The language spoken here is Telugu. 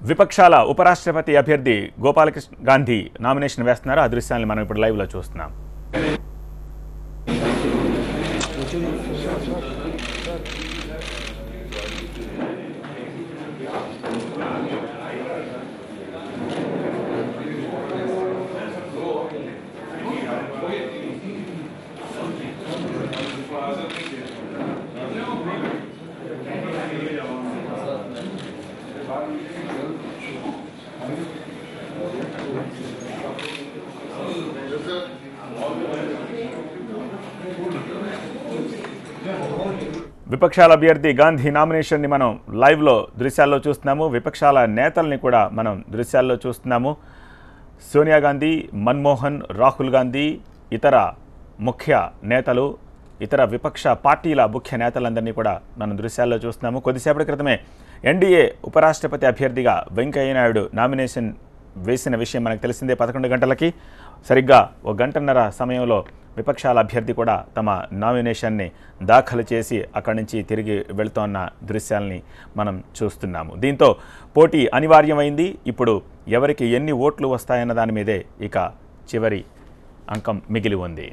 విపక్షాల ఉపరాష్ట్రపతి అభ్యర్థి గోపాలకృష్ణ గాంధీ నామినేషన్ వేస్తున్నారు. ఆ దృశ్యాన్ని మనం ఇప్పుడు లైవ్లో చూస్తున్నాం. విపక్షాల అభ్యర్థి గాంధీ నామినేషన్ని మనం లైవ్లో దృశ్యాల్లో చూస్తున్నాము. విపక్షాల నేతల్ని కూడా మనం దృశ్యాల్లో చూస్తున్నాము. సోనియా గాంధీ, మన్మోహన్, రాహుల్ గాంధీ, ఇతర ముఖ్య నేతలు, ఇతర విపక్ష పార్టీల ముఖ్య నేతలందరినీ కూడా మనం దృశ్యాల్లో చూస్తున్నాము. కొద్దిసేపటి క్రితమే ఎన్డీఏ ఉపరాష్ట్రపతి అభ్యర్థిగా వెంకయ్యనాయుడు నామినేషన్ వేసిన విషయం మనకు తెలిసిందే. 11 గంటలకి సరిగ్గా 1 గంటన్నర సమయంలో విపక్షాల అభ్యర్థి కూడా తమ నామినేషన్ని దాఖలు చేసి అక్కడి నుంచి తిరిగి వెళుతోన్న దృశ్యాల్ని మనం చూస్తున్నాము. దీంతో పోటీ అనివార్యమైంది. ఇప్పుడు ఎవరికి ఎన్ని ఓట్లు వస్తాయన్న దాని మీదే ఇక చివరి అంకం మిగిలి ఉంది.